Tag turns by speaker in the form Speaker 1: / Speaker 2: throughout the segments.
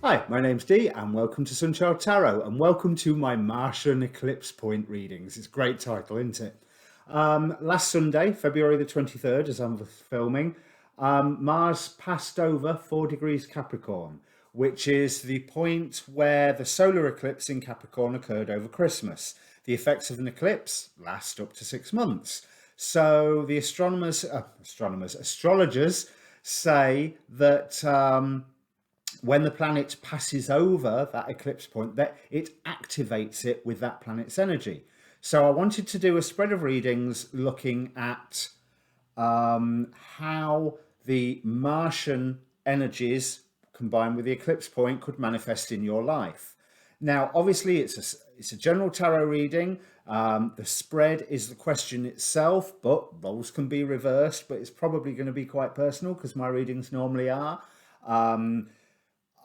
Speaker 1: Hi, my name's Dee and welcome to Untitled Tarot and welcome to my Martian Eclipse Point readings. It's a great title, isn't it? Last Sunday, February the 23rd, as I'm filming, Mars passed over 4 degrees Capricorn, which is the point where the solar eclipse in Capricorn occurred over Christmas. The effects of an eclipse last up to 6 months. So the astrologers say that when the planet passes over that eclipse point, that it activates it with that planet's energy. So I wanted to do a spread of readings looking at how the Martian energies combined with the eclipse point could manifest in your life. Now, obviously, it's a general tarot reading. The spread is the question itself, but roles can be reversed, but it's probably going to be quite personal because my readings normally are.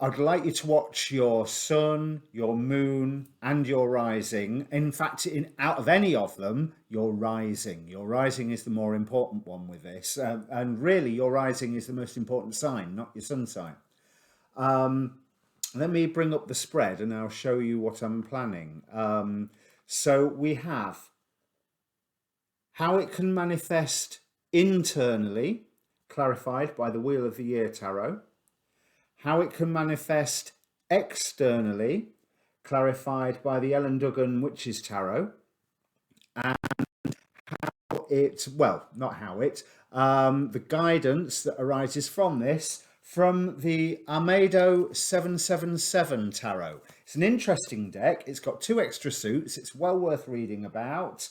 Speaker 1: I'd like you to watch your sun, your moon, and your rising. In fact, out of any of them, your rising. Your rising is the more important one with this. And really, your rising is the most important sign, not your sun sign. Let me bring up the spread and I'll show you what I'm planning. So we have how it can manifest internally, clarified by the Wheel of the Year Tarot. How it can manifest externally, clarified by the Ellen Duggan Witches Tarot, and the guidance that arises from this from the Armado 777 Tarot. It's an interesting deck. It's got 2 extra suits. It's well worth reading about.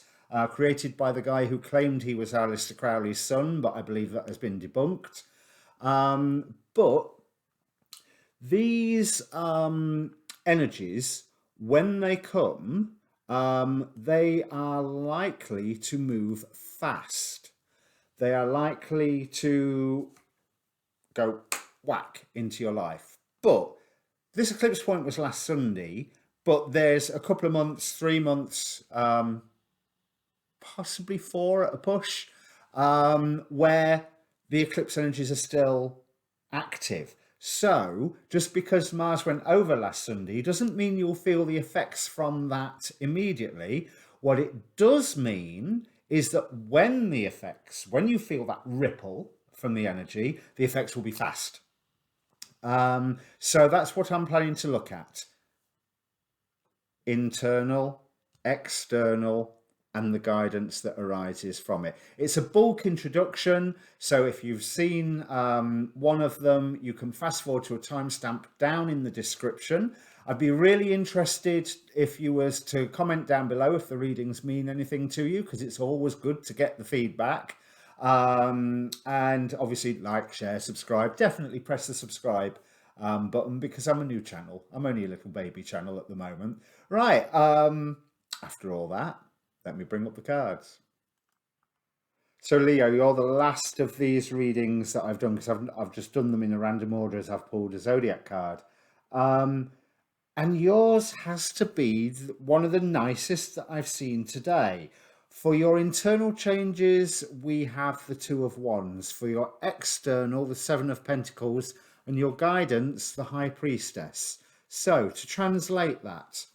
Speaker 1: Created by the guy who claimed he was Aleister Crowley's son, but I believe that has been debunked. But these energies, when they come, they are likely to move fast. They are likely to go whack into your life. But this eclipse point was last Sunday, but there's a couple of months, 3 months, possibly 4 at a push, where the eclipse energies are still active. So just because Mars went over last Sunday doesn't mean you'll feel the effects from that immediately. What it does mean is that when you feel that ripple from the energy, the effects will be fast. So that's what I'm planning to look at. Internal, external, and the guidance that arises from it. It's a bulk introduction, so if you've seen one of them, you can fast forward to a timestamp down in the description. I'd be really interested if you was to comment down below if the readings mean anything to you, because it's always good to get the feedback. And obviously like, share, subscribe. Definitely press the subscribe button because I'm a new channel. I'm only a little baby channel at the moment. Right, after all that, let me bring up the cards. So Leo, you're the last of these readings that I've done because I've just done them in a random order as I've pulled a zodiac card. And yours has to be one of the nicest that I've seen today. For your internal changes, we have the 2 of Wands. For your external, the 7 of Pentacles. And your guidance, the High Priestess. So to translate that,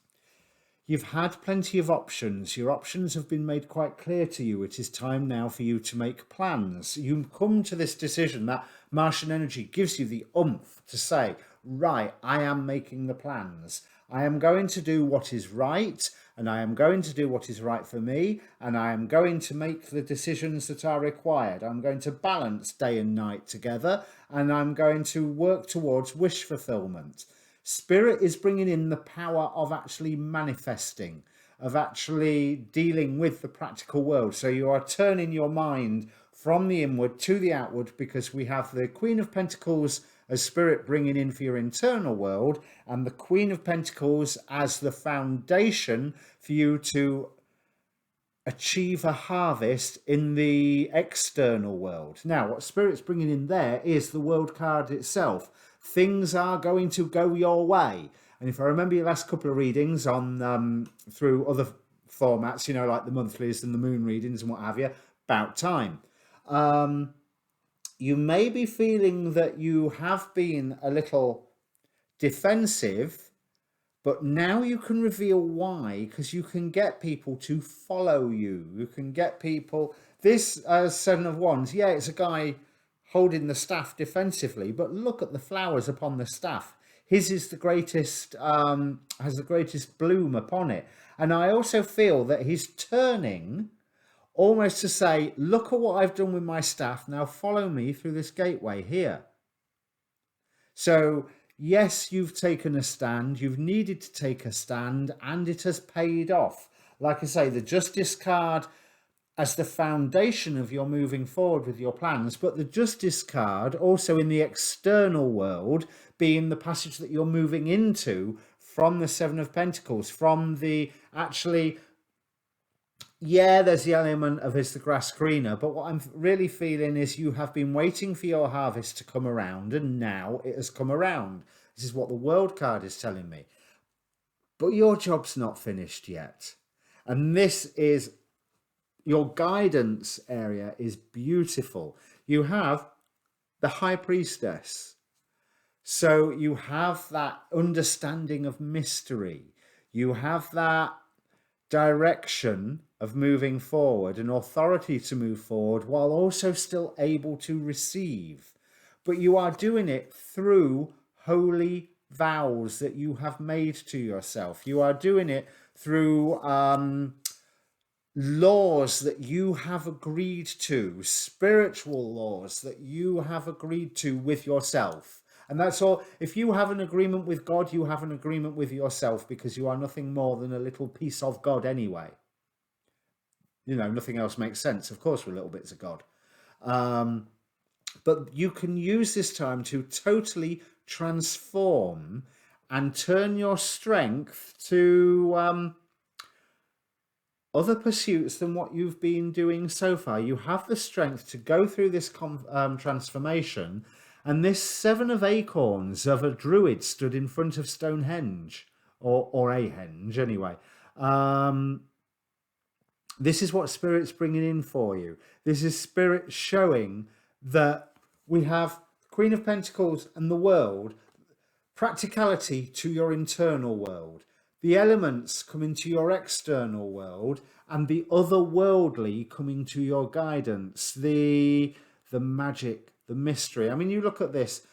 Speaker 1: you've had plenty of options. Your options have been made quite clear to you. It is time now for you to make plans. You come to this decision that Martian energy gives you the oomph to say, right, I am making the plans. I am going to do what is right, and I am going to do what is right for me, and I am going to make the decisions that are required. I'm going to balance day and night together, and I'm going to work towards wish fulfillment. Spirit is bringing in the power of actually manifesting, of actually dealing with the practical world. So you are turning your mind from the inward to the outward because we have the Queen of Pentacles as Spirit bringing in for your internal world and the Queen of Pentacles as the foundation for you to achieve a harvest in the external world. Now, what Spirit's bringing in there is the World card itself. Things are going to go your way. And if I remember your last couple of readings on through other formats, you know, like the monthlies and the moon readings and what have you, about time. You may be feeling that you have been a little defensive, but now you can reveal why, because you can get people to follow you. You can get people. This Seven of Wands, yeah, it's a guy holding the staff defensively, but look at the flowers upon the staff. His is the greatest, has the greatest bloom upon it. And I also feel that he's turning almost to say, look at what I've done with my staff. Now follow me through this gateway here. So yes, you've taken a stand, you've needed to take a stand, and it has paid off. Like I say, the Justice card as the foundation of your moving forward with your plans, but the Justice card also in the external world being the passage that you're moving into from the Seven of Pentacles, from the actually, yeah, there's the element of is the grass greener, but what I'm really feeling is you have been waiting for your harvest to come around, and now it has come around. This is what the World card is telling me. But your job's not finished yet. And this is, your guidance area is beautiful. You have the High Priestess. So you have that understanding of mystery. You have that direction of moving forward, an authority to move forward while also still able to receive. But you are doing it through holy vows that you have made to yourself. You are doing it through laws that you have agreed to, spiritual laws that you have agreed to with yourself. And that's all. If you have an agreement with God, you have an agreement with yourself, because you are nothing more than a little piece of God anyway. You know, nothing else makes sense. Of course, we're little bits of God. But you can use this time to totally transform and turn your strength to other pursuits than what you've been doing so far. You have the strength to go through this transformation. And this Seven of Acorns of a druid stood in front of Stonehenge, or a henge anyway. This is what Spirit's bringing in for you. This is Spirit showing that we have Queen of Pentacles and the world, practicality to your internal world. The elements come into your external world, and the otherworldly coming to your guidance. The magic, the mystery. I mean, you look at this.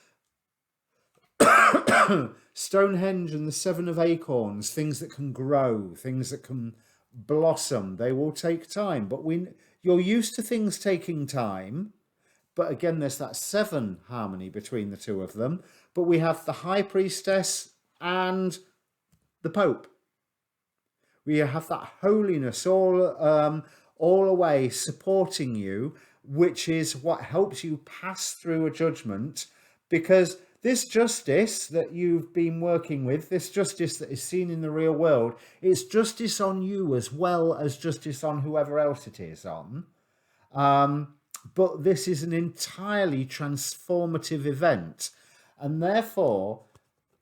Speaker 1: Stonehenge and the Seven of Acorns, things that can grow, things that can blossom. They will take time, but you're used to things taking time. But again, there's that seven harmony between the two of them. But we have the High Priestess and the Pope. We have that holiness all away supporting you, which is what helps you pass through a judgment. Because this justice that you've been working with, this justice that is seen in the real world, it's justice on you as well as justice on whoever else it is on. But this is an entirely transformative event. And therefore,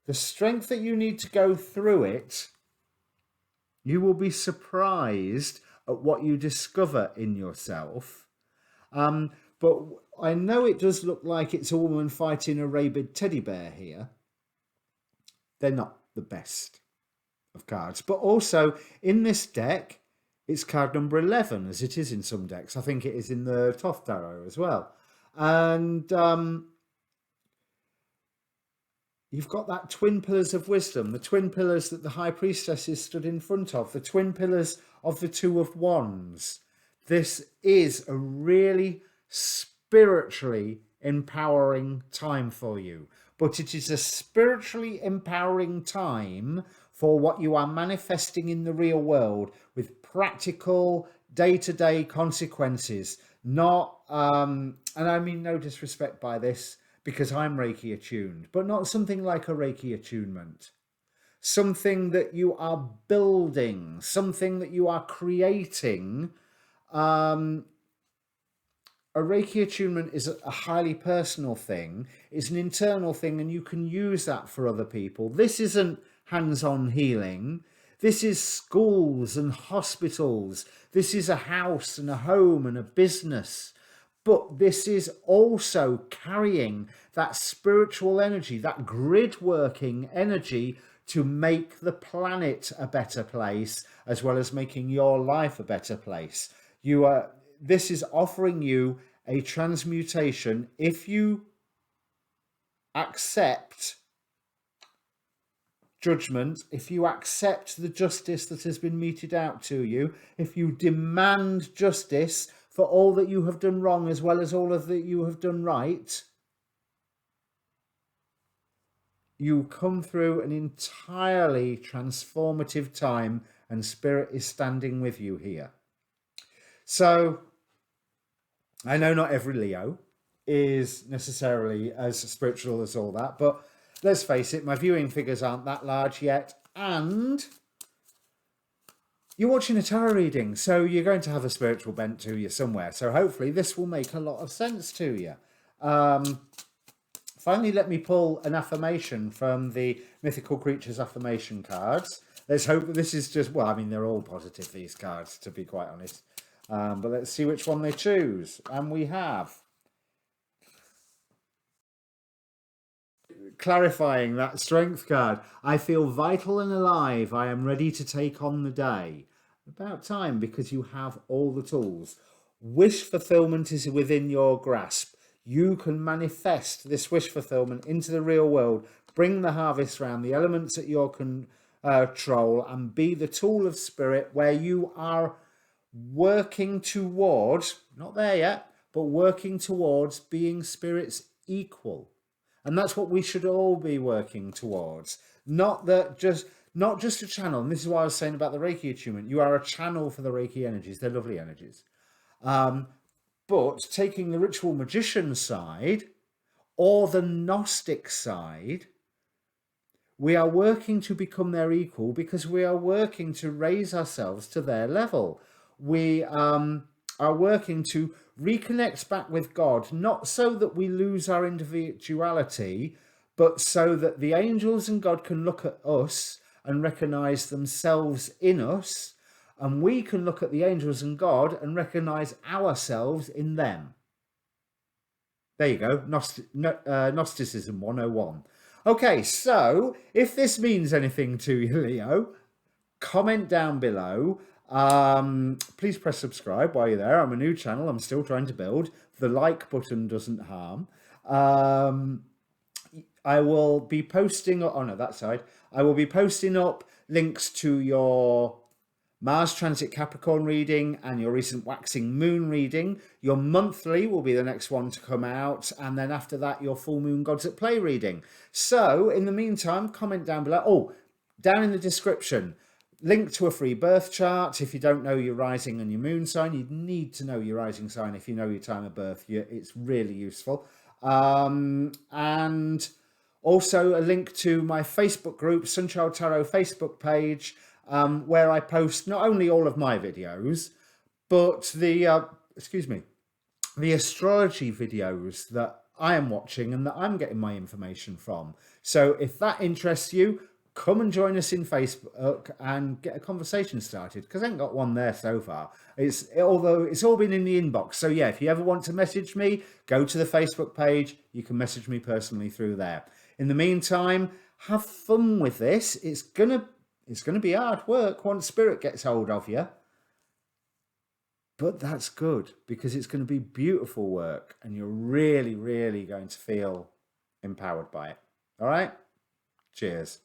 Speaker 1: the strength that you need to go through it, you will be surprised at what you discover in yourself. But I know it does look like it's a woman fighting a rabid teddy bear here. They're not the best of cards. But also, in this deck, it's card number 11, as it is in some decks. I think it is in the Thoth Tarot as well. And you've got that twin pillars of wisdom, the twin pillars that the High Priestesses stood in front of, the twin pillars of the Two of Wands. This is a really spiritually empowering time for you. But it is a spiritually empowering time for what you are manifesting in the real world with practical day-to-day consequences. Not, and I mean no disrespect by this, because I'm Reiki attuned, but not something like a Reiki attunement. Something that you are building, something that you are creating. A Reiki attunement is a highly personal thing. It's an internal thing, and you can use that for other people. This isn't hands-on healing. This is schools and hospitals. This is a house and a home and a business. But this is also carrying that spiritual energy, that grid working energy to make the planet a better place, as well as making your life a better place. This is offering you a transmutation if you accept judgment, if you accept the justice that has been meted out to you, if you demand justice for all that you have done wrong as well as all of that you have done right, you come through an entirely transformative time, and Spirit is standing with you here. So I know not every Leo is necessarily as spiritual as all that, but let's face it, my viewing figures aren't that large yet, and you're watching a tarot reading, so you're going to have a spiritual bent to you somewhere. So hopefully this will make a lot of sense to you. Finally, let me pull an affirmation from the Mythical Creatures affirmation cards. Let's hope that this is just, well, I mean, they're all positive, these cards, to be quite honest. But let's see which one they choose. And we have, clarifying that strength card, I feel vital and alive. I am ready to take on the day. About time, because you have all the tools. Wish fulfillment is within your grasp. You can manifest this wish fulfillment into the real world, bring the harvest round, the elements at your control, and be the tool of Spirit where you are working towards, not there yet, but working towards being Spirit's equal. And that's what we should all be working towards. Not just a channel. And this is what I was saying about the Reiki attunement. You are a channel for the Reiki energies. They're lovely energies. But taking the ritual magician side or the Gnostic side, we are working to become their equal because we are working to raise ourselves to their level. We are working to reconnect back with God, not so that we lose our individuality, but so that the angels and God can look at us and recognize themselves in us, and we can look at the angels and God and recognize ourselves in them. There you go, Gnosticism 101. Okay, so if this means anything to you, Leo, comment down below. Please press subscribe while you're there. I'm a new channel. I'm still trying to build. The like button doesn't harm. I will be posting, oh no, that side. I will be posting up links to your Mars transit Capricorn reading and your recent waxing moon reading. Your monthly will be the next one to come out. And then after that, your full moon gods at play reading. So in the meantime, comment down below. Oh, down in the description, link to a free birth chart. If you don't know your rising and your moon sign, you need to know your rising sign. If you know your time of birth, it's really useful. And also a link to my Facebook group, Sunchild Tarot Facebook page, where I post not only all of my videos, but the astrology videos that I am watching and that I'm getting my information from. So if that interests you, come and join us in Facebook and get a conversation started, because I ain't got one there so far. Although it's all been in the inbox. So yeah, if you ever want to message me, go to the Facebook page. You can message me personally through there. In the meantime, have fun with this. It's gonna be hard work once Spirit gets hold of you. But that's good, because it's going to be beautiful work and you're really, really going to feel empowered by it. All right? Cheers.